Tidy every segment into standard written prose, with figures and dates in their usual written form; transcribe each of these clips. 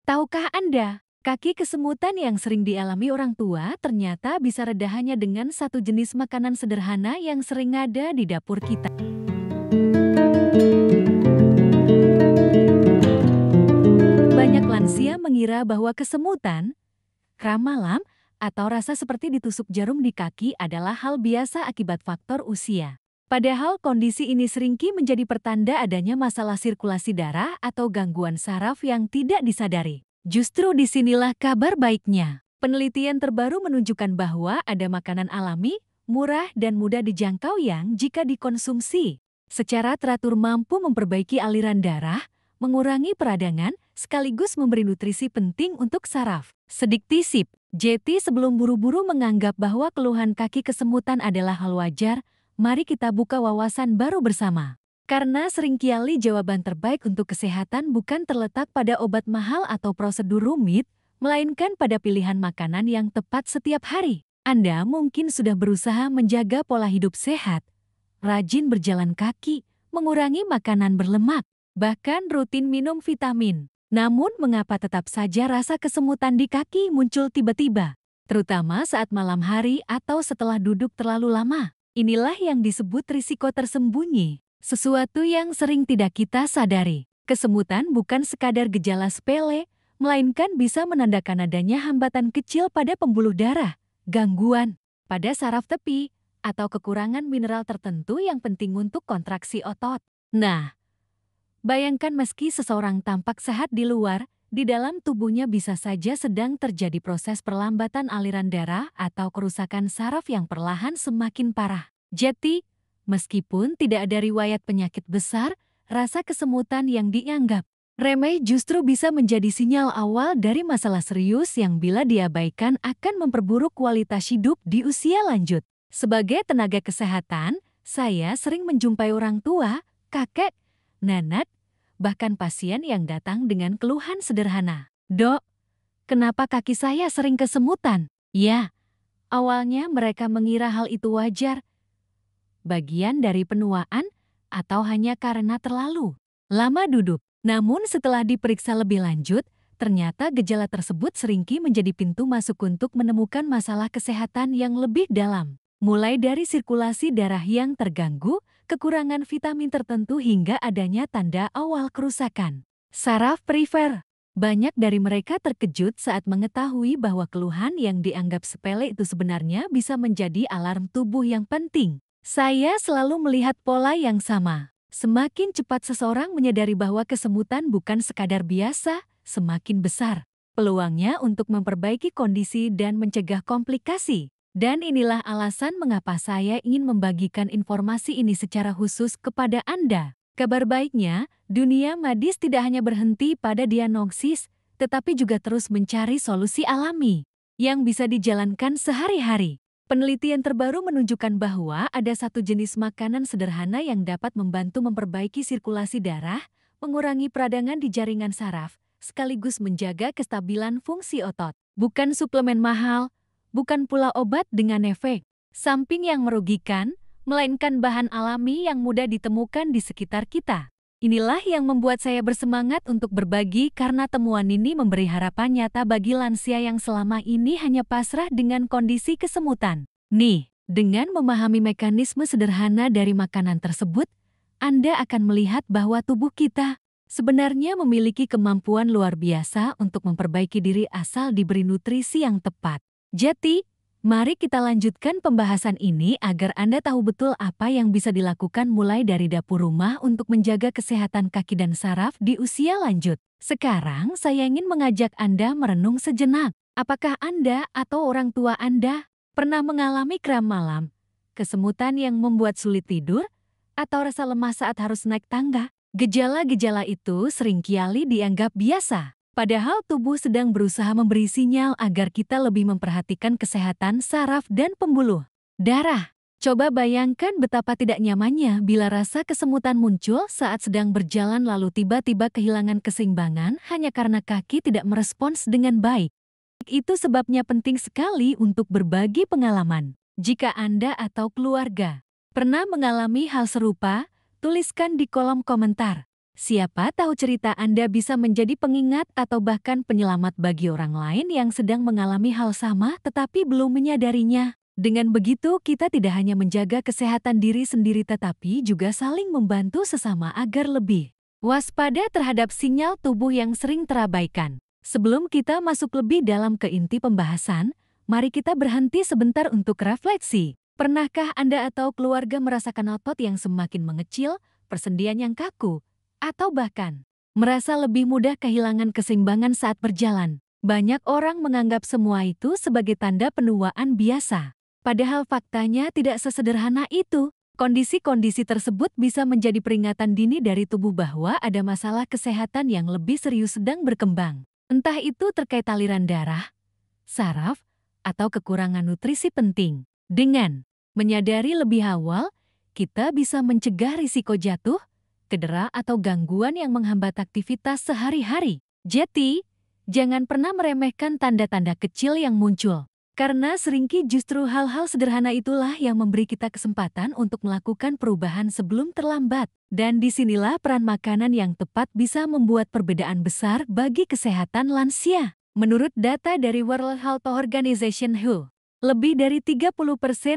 Tahukah Anda, kaki kesemutan yang sering dialami orang tua ternyata bisa reda hanya dengan satu jenis makanan sederhana yang sering ada di dapur kita. Banyak lansia mengira bahwa kesemutan, kram malam, atau rasa seperti ditusuk jarum di kaki adalah hal biasa akibat faktor usia. Padahal kondisi ini seringkali menjadi pertanda adanya masalah sirkulasi darah atau gangguan saraf yang tidak disadari. Justru disinilah kabar baiknya. Penelitian terbaru menunjukkan bahwa ada makanan alami, murah dan mudah dijangkau yang jika dikonsumsi secara teratur mampu memperbaiki aliran darah, mengurangi peradangan, sekaligus memberi nutrisi penting untuk saraf. Sedikit sip, Jeti sebelum buru-buru menganggap bahwa keluhan kaki kesemutan adalah hal wajar, mari kita buka wawasan baru bersama. Karena seringkali jawaban terbaik untuk kesehatan bukan terletak pada obat mahal atau prosedur rumit, melainkan pada pilihan makanan yang tepat setiap hari. Anda mungkin sudah berusaha menjaga pola hidup sehat, rajin berjalan kaki, mengurangi makanan berlemak, bahkan rutin minum vitamin. Namun mengapa tetap saja rasa kesemutan di kaki muncul tiba-tiba? Terutama saat malam hari atau setelah duduk terlalu lama. Inilah yang disebut risiko tersembunyi. Sesuatu yang sering tidak kita sadari. Kesemutan bukan sekadar gejala sepele, melainkan bisa menandakan adanya hambatan kecil pada pembuluh darah, gangguan pada saraf tepi, atau kekurangan mineral tertentu yang penting untuk kontraksi otot. Nah, bayangkan meski seseorang tampak sehat di luar, di dalam tubuhnya bisa saja sedang terjadi proses perlambatan aliran darah atau kerusakan saraf yang perlahan semakin parah. Jadi, meskipun tidak ada riwayat penyakit besar, rasa kesemutan yang dianggap remeh justru bisa menjadi sinyal awal dari masalah serius yang bila diabaikan akan memperburuk kualitas hidup di usia lanjut. Sebagai tenaga kesehatan, saya sering menjumpai orang tua, kakek, nenek, bahkan pasien yang datang dengan keluhan sederhana. Dok, kenapa kaki saya sering kesemutan? Ya, awalnya mereka mengira hal itu wajar, bagian dari penuaan, atau hanya karena terlalu lama duduk. Namun setelah diperiksa lebih lanjut, ternyata gejala tersebut seringkali menjadi pintu masuk untuk menemukan masalah kesehatan yang lebih dalam. Mulai dari sirkulasi darah yang terganggu, kekurangan vitamin tertentu hingga adanya tanda awal kerusakan saraf perifer. Banyak dari mereka terkejut saat mengetahui bahwa keluhan yang dianggap sepele itu sebenarnya bisa menjadi alarm tubuh yang penting. Saya selalu melihat pola yang sama. Semakin cepat seseorang menyadari bahwa kesemutan bukan sekadar biasa, semakin besar peluangnya untuk memperbaiki kondisi dan mencegah komplikasi. Dan inilah alasan mengapa saya ingin membagikan informasi ini secara khusus kepada Anda. Kabar baiknya, dunia medis tidak hanya berhenti pada diagnosis, tetapi juga terus mencari solusi alami yang bisa dijalankan sehari-hari. Penelitian terbaru menunjukkan bahwa ada satu jenis makanan sederhana yang dapat membantu memperbaiki sirkulasi darah, mengurangi peradangan di jaringan saraf, sekaligus menjaga kestabilan fungsi otot. Bukan suplemen mahal, bukan pula obat dengan efek samping yang merugikan, melainkan bahan alami yang mudah ditemukan di sekitar kita. Inilah yang membuat saya bersemangat untuk berbagi karena temuan ini memberi harapan nyata bagi lansia yang selama ini hanya pasrah dengan kondisi kesemutan. Nih, dengan memahami mekanisme sederhana dari makanan tersebut, Anda akan melihat bahwa tubuh kita sebenarnya memiliki kemampuan luar biasa untuk memperbaiki diri asal diberi nutrisi yang tepat. Jadi, mari kita lanjutkan pembahasan ini agar Anda tahu betul apa yang bisa dilakukan mulai dari dapur rumah untuk menjaga kesehatan kaki dan saraf di usia lanjut. Sekarang saya ingin mengajak Anda merenung sejenak. Apakah Anda atau orang tua Anda pernah mengalami kram malam, kesemutan yang membuat sulit tidur, atau rasa lemah saat harus naik tangga? Gejala-gejala itu seringkali dianggap biasa. Padahal tubuh sedang berusaha memberi sinyal agar kita lebih memperhatikan kesehatan saraf dan pembuluh darah. Coba bayangkan betapa tidak nyamannya bila rasa kesemutan muncul saat sedang berjalan lalu tiba-tiba kehilangan keseimbangan hanya karena kaki tidak merespons dengan baik. Itu sebabnya penting sekali untuk berbagi pengalaman. Jika Anda atau keluarga pernah mengalami hal serupa, tuliskan di kolom komentar. Siapa tahu cerita Anda bisa menjadi pengingat atau bahkan penyelamat bagi orang lain yang sedang mengalami hal sama tetapi belum menyadarinya. Dengan begitu, kita tidak hanya menjaga kesehatan diri sendiri tetapi juga saling membantu sesama agar lebih waspada terhadap sinyal tubuh yang sering terabaikan. Sebelum kita masuk lebih dalam ke inti pembahasan, mari kita berhenti sebentar untuk refleksi. Pernahkah Anda atau keluarga merasakan otot yang semakin mengecil, persendian yang kaku, atau bahkan merasa lebih mudah kehilangan keseimbangan saat berjalan? Banyak orang menganggap semua itu sebagai tanda penuaan biasa. Padahal faktanya tidak sesederhana itu. Kondisi-kondisi tersebut bisa menjadi peringatan dini dari tubuh bahwa ada masalah kesehatan yang lebih serius sedang berkembang. Entah itu terkait aliran darah, saraf, atau kekurangan nutrisi penting. Dengan menyadari lebih awal, kita bisa mencegah risiko jatuh, cedera, atau gangguan yang menghambat aktivitas sehari-hari. Jadi, jangan pernah meremehkan tanda-tanda kecil yang muncul. Karena seringkali justru hal-hal sederhana itulah yang memberi kita kesempatan untuk melakukan perubahan sebelum terlambat. Dan disinilah peran makanan yang tepat bisa membuat perbedaan besar bagi kesehatan lansia. Menurut data dari World Health Organization WHO, lebih dari 30%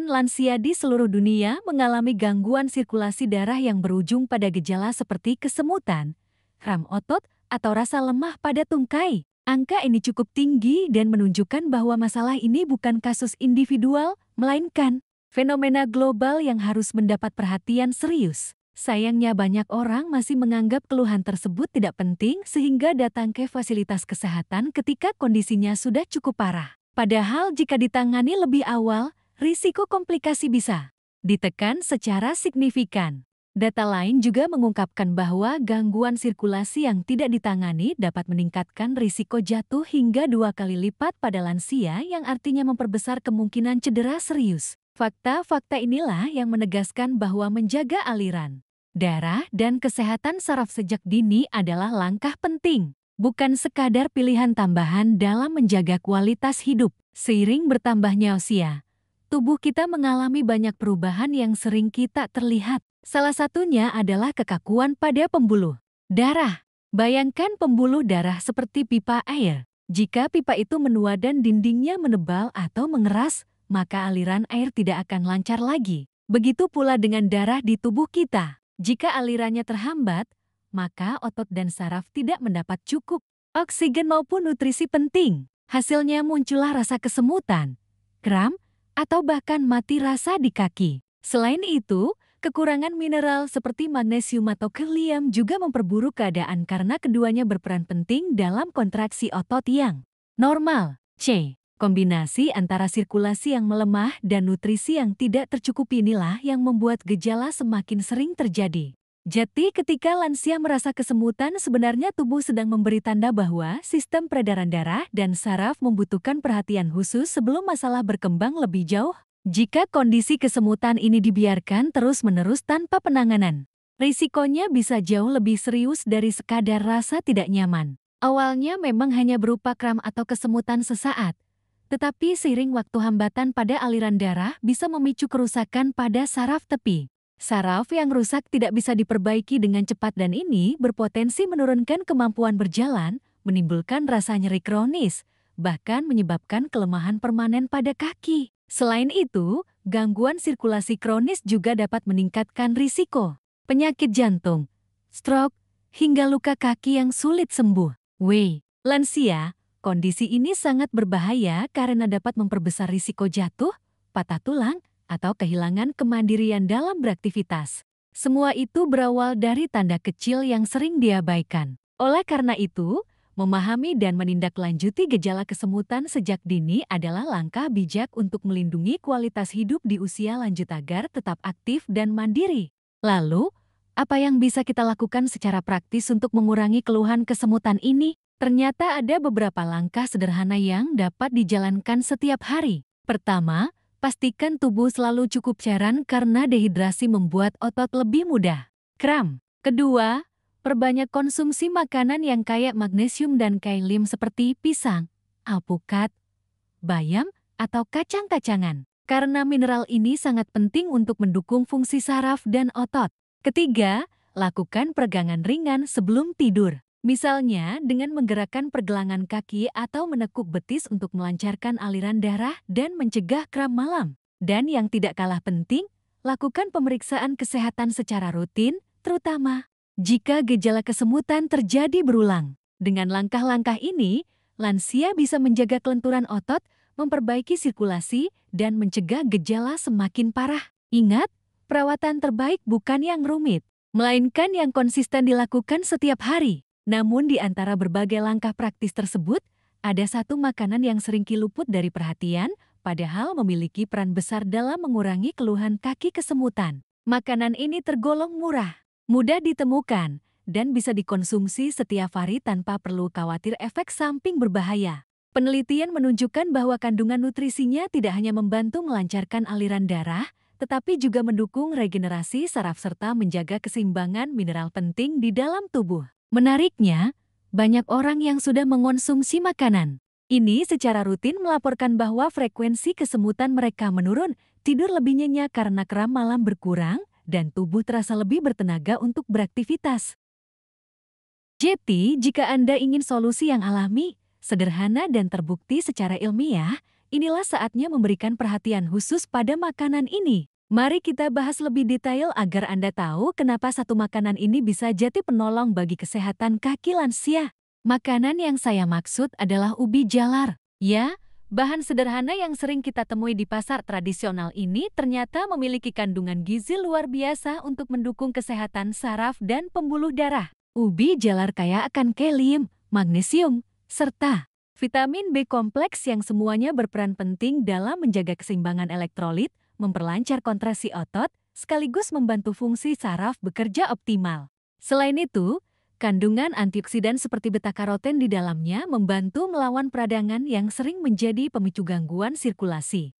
lansia di seluruh dunia mengalami gangguan sirkulasi darah yang berujung pada gejala seperti kesemutan, kram otot, atau rasa lemah pada tungkai. Angka ini cukup tinggi dan menunjukkan bahwa masalah ini bukan kasus individual, melainkan fenomena global yang harus mendapat perhatian serius. Sayangnya banyak orang masih menganggap keluhan tersebut tidak penting sehingga datang ke fasilitas kesehatan ketika kondisinya sudah cukup parah. Padahal jika ditangani lebih awal, risiko komplikasi bisa ditekan secara signifikan. Data lain juga mengungkapkan bahwa gangguan sirkulasi yang tidak ditangani dapat meningkatkan risiko jatuh hingga 2 kali lipat pada lansia yang artinya memperbesar kemungkinan cedera serius. Fakta-fakta inilah yang menegaskan bahwa menjaga aliran darah dan kesehatan saraf sejak dini adalah langkah penting, bukan sekadar pilihan tambahan dalam menjaga kualitas hidup. Seiring bertambahnya usia, tubuh kita mengalami banyak perubahan yang sering kita terlihat. Salah satunya adalah kekakuan pada pembuluh darah. Bayangkan pembuluh darah seperti pipa air. Jika pipa itu menua dan dindingnya menebal atau mengeras, maka aliran air tidak akan lancar lagi. Begitu pula dengan darah di tubuh kita. Jika alirannya terhambat, maka otot dan saraf tidak mendapat cukup oksigen maupun nutrisi penting. Hasilnya muncullah rasa kesemutan, kram, atau bahkan mati rasa di kaki. Selain itu, kekurangan mineral seperti magnesium atau kalium juga memperburuk keadaan karena keduanya berperan penting dalam kontraksi otot yang normal. Kombinasi antara sirkulasi yang melemah dan nutrisi yang tidak tercukupi inilah yang membuat gejala semakin sering terjadi. Jadi ketika lansia merasa kesemutan, sebenarnya tubuh sedang memberi tanda bahwa sistem peredaran darah dan saraf membutuhkan perhatian khusus sebelum masalah berkembang lebih jauh. Jika kondisi kesemutan ini dibiarkan terus-menerus tanpa penanganan, risikonya bisa jauh lebih serius dari sekadar rasa tidak nyaman. Awalnya memang hanya berupa kram atau kesemutan sesaat, tetapi seiring waktu hambatan pada aliran darah bisa memicu kerusakan pada saraf tepi. Saraf yang rusak tidak bisa diperbaiki dengan cepat dan ini berpotensi menurunkan kemampuan berjalan, menimbulkan rasa nyeri kronis, bahkan menyebabkan kelemahan permanen pada kaki. Selain itu, gangguan sirkulasi kronis juga dapat meningkatkan risiko penyakit jantung, stroke, hingga luka kaki yang sulit sembuh. Lansia, kondisi ini sangat berbahaya karena dapat memperbesar risiko jatuh, patah tulang, atau kehilangan kemandirian dalam beraktivitas. Semua itu berawal dari tanda kecil yang sering diabaikan. Oleh karena itu, memahami dan menindaklanjuti gejala kesemutan sejak dini adalah langkah bijak untuk melindungi kualitas hidup di usia lanjut agar tetap aktif dan mandiri. Lalu, apa yang bisa kita lakukan secara praktis untuk mengurangi keluhan kesemutan ini? Ternyata ada beberapa langkah sederhana yang dapat dijalankan setiap hari. Pertama, pastikan tubuh selalu cukup cairan karena dehidrasi membuat otot lebih mudah kram. Kedua, perbanyak konsumsi makanan yang kaya magnesium dan kalium seperti pisang, alpukat, bayam, atau kacang-kacangan. Karena mineral ini sangat penting untuk mendukung fungsi saraf dan otot. Ketiga, lakukan peregangan ringan sebelum tidur. Misalnya dengan menggerakkan pergelangan kaki atau menekuk betis untuk melancarkan aliran darah dan mencegah kram malam. Dan yang tidak kalah penting, lakukan pemeriksaan kesehatan secara rutin, terutama jika gejala kesemutan terjadi berulang. Dengan langkah-langkah ini, lansia bisa menjaga kelenturan otot, memperbaiki sirkulasi, dan mencegah gejala semakin parah. Ingat, perawatan terbaik bukan yang rumit, melainkan yang konsisten dilakukan setiap hari. Namun di antara berbagai langkah praktis tersebut, ada satu makanan yang sering luput dari perhatian, padahal memiliki peran besar dalam mengurangi keluhan kaki kesemutan. Makanan ini tergolong murah, mudah ditemukan, dan bisa dikonsumsi setiap hari tanpa perlu khawatir efek samping berbahaya. Penelitian menunjukkan bahwa kandungan nutrisinya tidak hanya membantu melancarkan aliran darah, tetapi juga mendukung regenerasi saraf serta menjaga keseimbangan mineral penting di dalam tubuh. Menariknya, banyak orang yang sudah mengonsumsi makanan ini secara rutin melaporkan bahwa frekuensi kesemutan mereka menurun, tidur lebih nyenyak karena kram malam berkurang, dan tubuh terasa lebih bertenaga untuk beraktivitas. Jadi, jika Anda ingin solusi yang alami, sederhana dan terbukti secara ilmiah, inilah saatnya memberikan perhatian khusus pada makanan ini. Mari kita bahas lebih detail agar Anda tahu kenapa satu makanan ini bisa jadi penolong bagi kesehatan kaki lansia. Makanan yang saya maksud adalah ubi jalar. Ya, bahan sederhana yang sering kita temui di pasar tradisional ini ternyata memiliki kandungan gizi luar biasa untuk mendukung kesehatan saraf dan pembuluh darah. Ubi jalar kaya akan kalium, magnesium, serta vitamin B kompleks yang semuanya berperan penting dalam menjaga keseimbangan elektrolit, memperlancar kontraksi otot, sekaligus membantu fungsi saraf bekerja optimal. Selain itu, kandungan antioksidan seperti beta-karoten di dalamnya membantu melawan peradangan yang sering menjadi pemicu gangguan sirkulasi.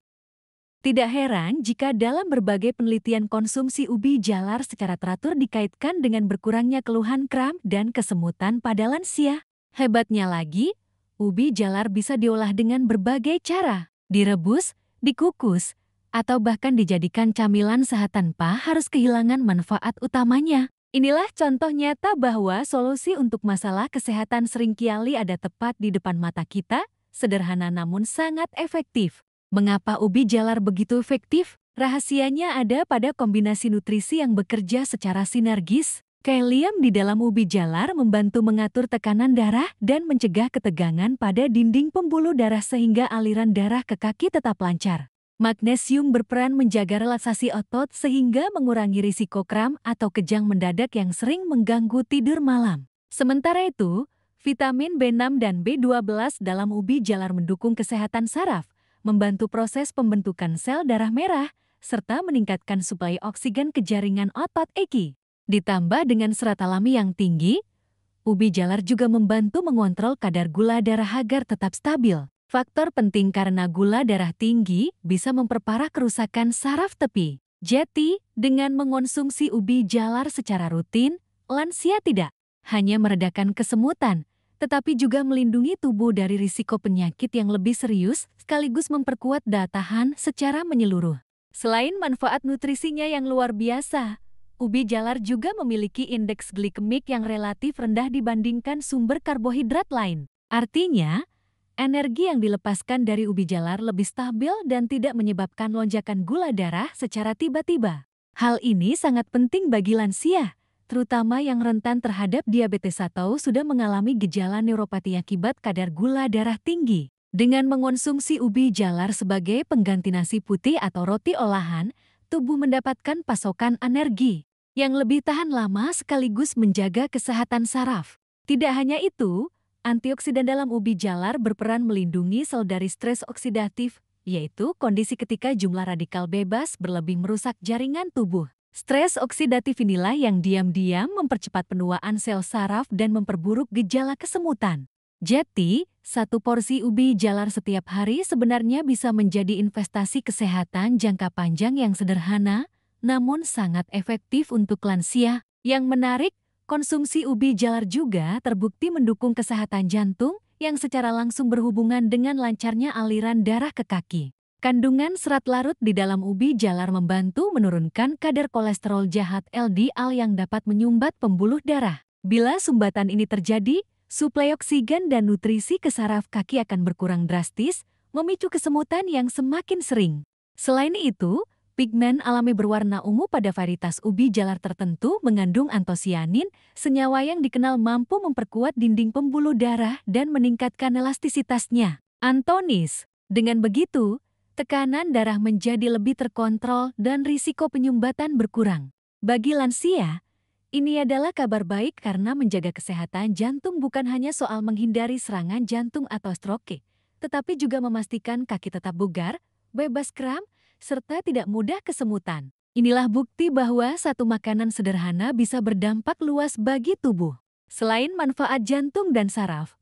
Tidak heran jika dalam berbagai penelitian konsumsi ubi jalar secara teratur dikaitkan dengan berkurangnya keluhan kram dan kesemutan pada lansia. Hebatnya lagi, ubi jalar bisa diolah dengan berbagai cara, direbus, dikukus, atau bahkan dijadikan camilan sehat tanpa harus kehilangan manfaat utamanya. Inilah contoh nyata bahwa solusi untuk masalah kesehatan seringkali ada tepat di depan mata kita, sederhana namun sangat efektif. Mengapa ubi jalar begitu efektif? Rahasianya ada pada kombinasi nutrisi yang bekerja secara sinergis. Kalium di dalam ubi jalar membantu mengatur tekanan darah dan mencegah ketegangan pada dinding pembuluh darah sehingga aliran darah ke kaki tetap lancar. Magnesium berperan menjaga relaksasi otot sehingga mengurangi risiko kram atau kejang mendadak yang sering mengganggu tidur malam. Sementara itu, vitamin B6 dan B12 dalam ubi jalar mendukung kesehatan saraf, membantu proses pembentukan sel darah merah, serta meningkatkan suplai oksigen ke jaringan otot eki. Ditambah dengan serat alami yang tinggi, ubi jalar juga membantu mengontrol kadar gula darah agar tetap stabil. Faktor penting karena gula darah tinggi bisa memperparah kerusakan saraf tepi. Jadi, dengan mengonsumsi ubi jalar secara rutin, lansia tidak hanya meredakan kesemutan, tetapi juga melindungi tubuh dari risiko penyakit yang lebih serius sekaligus memperkuat daya tahan secara menyeluruh. Selain manfaat nutrisinya yang luar biasa, ubi jalar juga memiliki indeks glikemik yang relatif rendah dibandingkan sumber karbohidrat lain. Artinya, energi yang dilepaskan dari ubi jalar lebih stabil dan tidak menyebabkan lonjakan gula darah secara tiba-tiba. Hal ini sangat penting bagi lansia, terutama yang rentan terhadap diabetes atau sudah mengalami gejala neuropati akibat kadar gula darah tinggi. Dengan mengonsumsi ubi jalar sebagai pengganti nasi putih atau roti olahan, tubuh mendapatkan pasokan energi yang lebih tahan lama sekaligus menjaga kesehatan saraf. Tidak hanya itu, antioksidan dalam ubi jalar berperan melindungi sel dari stres oksidatif, yaitu kondisi ketika jumlah radikal bebas berlebih merusak jaringan tubuh. Stres oksidatif inilah yang diam-diam mempercepat penuaan sel saraf dan memperburuk gejala kesemutan. Jadi, satu porsi ubi jalar setiap hari sebenarnya bisa menjadi investasi kesehatan jangka panjang yang sederhana, namun sangat efektif untuk lansia. Yang menarik, konsumsi ubi jalar juga terbukti mendukung kesehatan jantung yang secara langsung berhubungan dengan lancarnya aliran darah ke kaki. Kandungan serat larut di dalam ubi jalar membantu menurunkan kadar kolesterol jahat LDL yang dapat menyumbat pembuluh darah. Bila sumbatan ini terjadi, suplai oksigen dan nutrisi ke saraf kaki akan berkurang drastis, memicu kesemutan yang semakin sering. Selain itu, pigmen alami berwarna ungu pada varietas ubi jalar tertentu mengandung antosianin, senyawa yang dikenal mampu memperkuat dinding pembuluh darah dan meningkatkan elastisitasnya. Antonis, dengan begitu, tekanan darah menjadi lebih terkontrol dan risiko penyumbatan berkurang. Bagi lansia, ini adalah kabar baik karena menjaga kesehatan jantung bukan hanya soal menghindari serangan jantung atau stroke, tetapi juga memastikan kaki tetap bugar, bebas kram, serta tidak mudah kesemutan. Inilah bukti bahwa satu makanan sederhana bisa berdampak luas bagi tubuh. Selain manfaat jantung dan saraf,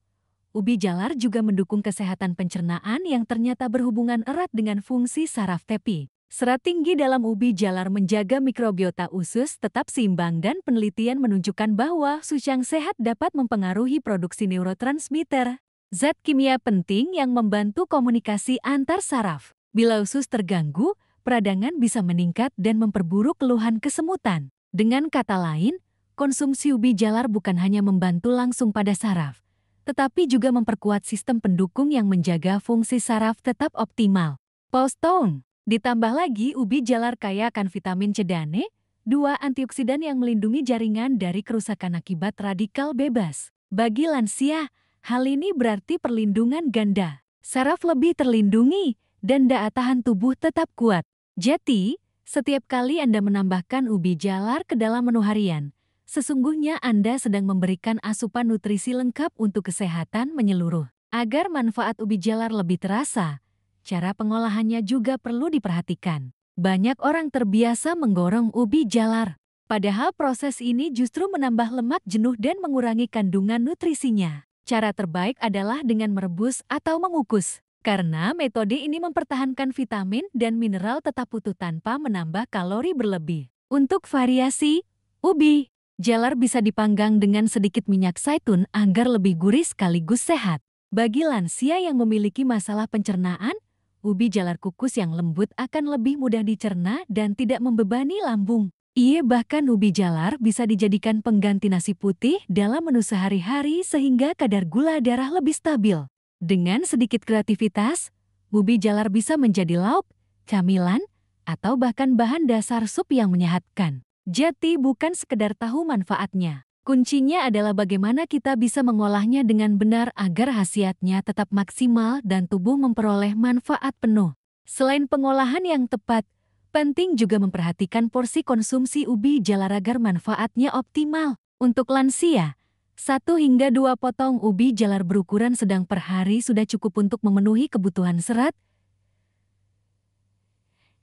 ubi jalar juga mendukung kesehatan pencernaan yang ternyata berhubungan erat dengan fungsi saraf tepi. Serat tinggi dalam ubi jalar menjaga mikrobiota usus tetap seimbang dan penelitian menunjukkan bahwa usus yang sehat dapat mempengaruhi produksi neurotransmitter, zat kimia penting yang membantu komunikasi antar saraf. Bila usus terganggu, peradangan bisa meningkat dan memperburuk keluhan kesemutan. Dengan kata lain, konsumsi ubi jalar bukan hanya membantu langsung pada saraf, tetapi juga memperkuat sistem pendukung yang menjaga fungsi saraf tetap optimal. Postong, ditambah lagi ubi jalar kaya akan vitamin C dan E, dua antioksidan yang melindungi jaringan dari kerusakan akibat radikal bebas. Bagi lansia, hal ini berarti perlindungan ganda. Saraf lebih terlindungi dan daya tahan tubuh tetap kuat. Jadi, setiap kali Anda menambahkan ubi jalar ke dalam menu harian, sesungguhnya Anda sedang memberikan asupan nutrisi lengkap untuk kesehatan menyeluruh. Agar manfaat ubi jalar lebih terasa, cara pengolahannya juga perlu diperhatikan. Banyak orang terbiasa menggoreng ubi jalar, padahal proses ini justru menambah lemak jenuh dan mengurangi kandungan nutrisinya. Cara terbaik adalah dengan merebus atau mengukus, karena metode ini mempertahankan vitamin dan mineral tetap utuh tanpa menambah kalori berlebih. Untuk variasi, ubi jalar bisa dipanggang dengan sedikit minyak zaitun agar lebih gurih sekaligus sehat. Bagi lansia yang memiliki masalah pencernaan, ubi jalar kukus yang lembut akan lebih mudah dicerna dan tidak membebani lambung. Bahkan ubi jalar bisa dijadikan pengganti nasi putih dalam menu sehari-hari sehingga kadar gula darah lebih stabil. Dengan sedikit kreativitas, ubi jalar bisa menjadi lauk, camilan, atau bahkan bahan dasar sup yang menyehatkan. Jadi bukan sekedar tahu manfaatnya. Kuncinya adalah bagaimana kita bisa mengolahnya dengan benar agar khasiatnya tetap maksimal dan tubuh memperoleh manfaat penuh. Selain pengolahan yang tepat, penting juga memperhatikan porsi konsumsi ubi jalar agar manfaatnya optimal. Untuk lansia, 1 hingga 2 potong ubi jalar berukuran sedang per hari sudah cukup untuk memenuhi kebutuhan serat,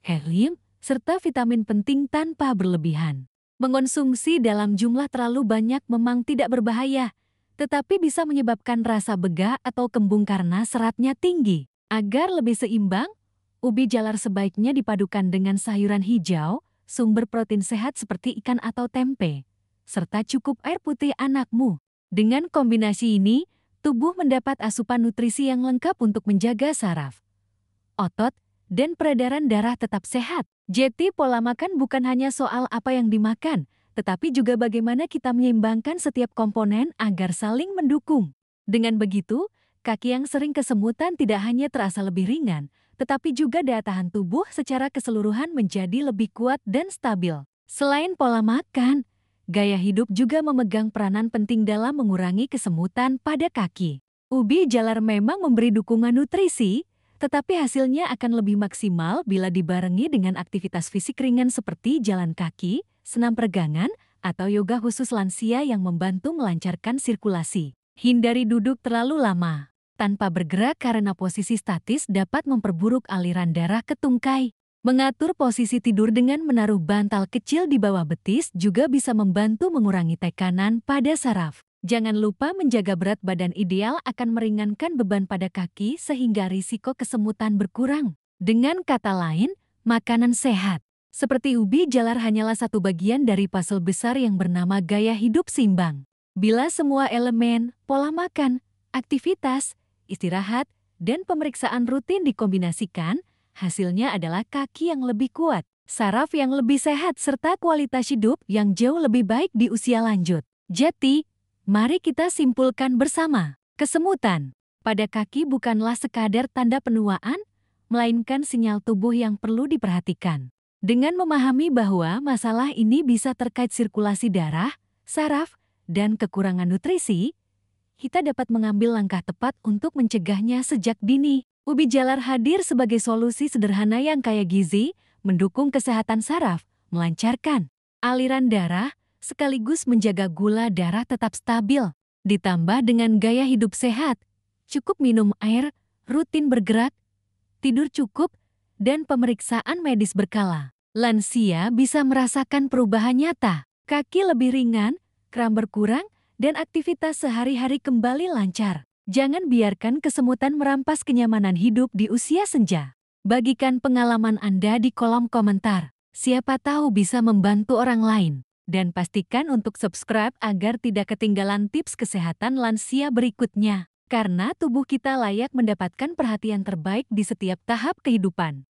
helium, serta vitamin penting tanpa berlebihan. Mengonsumsi dalam jumlah terlalu banyak memang tidak berbahaya, tetapi bisa menyebabkan rasa begah atau kembung karena seratnya tinggi. Agar lebih seimbang, ubi jalar sebaiknya dipadukan dengan sayuran hijau, sumber protein sehat seperti ikan atau tempe, serta cukup air putih anakmu. Dengan kombinasi ini, tubuh mendapat asupan nutrisi yang lengkap untuk menjaga saraf, otot, dan peredaran darah tetap sehat. Jadi pola makan bukan hanya soal apa yang dimakan, tetapi juga bagaimana kita menyeimbangkan setiap komponen agar saling mendukung. Dengan begitu, kaki yang sering kesemutan tidak hanya terasa lebih ringan, tetapi juga daya tahan tubuh secara keseluruhan menjadi lebih kuat dan stabil. Selain pola makan, gaya hidup juga memegang peranan penting dalam mengurangi kesemutan pada kaki. Ubi jalar memang memberi dukungan nutrisi, tetapi hasilnya akan lebih maksimal bila dibarengi dengan aktivitas fisik ringan seperti jalan kaki, senam peregangan, atau yoga khusus lansia yang membantu melancarkan sirkulasi. Hindari duduk terlalu lama tanpa bergerak karena posisi statis dapat memperburuk aliran darah ke tungkai. Mengatur posisi tidur dengan menaruh bantal kecil di bawah betis juga bisa membantu mengurangi tekanan pada saraf. Jangan lupa menjaga berat badan ideal akan meringankan beban pada kaki sehingga risiko kesemutan berkurang. Dengan kata lain, makanan sehat seperti ubi jalar hanyalah satu bagian dari puzzle besar yang bernama gaya hidup seimbang. Bila semua elemen, pola makan, aktivitas, istirahat, dan pemeriksaan rutin dikombinasikan, Hasilnya adalah kaki yang lebih kuat, saraf yang lebih sehat, serta kualitas hidup yang jauh lebih baik di usia lanjut. Jadi, mari kita simpulkan bersama. Kesemutan pada kaki bukanlah sekadar tanda penuaan, melainkan sinyal tubuh yang perlu diperhatikan. Dengan memahami bahwa masalah ini bisa terkait sirkulasi darah, saraf, dan kekurangan nutrisi, kita dapat mengambil langkah tepat untuk mencegahnya sejak dini. Ubi jalar hadir sebagai solusi sederhana yang kaya gizi, mendukung kesehatan saraf, melancarkan aliran darah, sekaligus menjaga gula darah tetap stabil. Ditambah dengan gaya hidup sehat, cukup minum air, rutin bergerak, tidur cukup, dan pemeriksaan medis berkala. Lansia bisa merasakan perubahan nyata, kaki lebih ringan, kram berkurang, dan aktivitas sehari-hari kembali lancar. Jangan biarkan kesemutan merampas kenyamanan hidup di usia senja. Bagikan pengalaman Anda di kolom komentar. Siapa tahu bisa membantu orang lain. Dan pastikan untuk subscribe agar tidak ketinggalan tips kesehatan lansia berikutnya. Karena tubuh kita layak mendapatkan perhatian terbaik di setiap tahap kehidupan.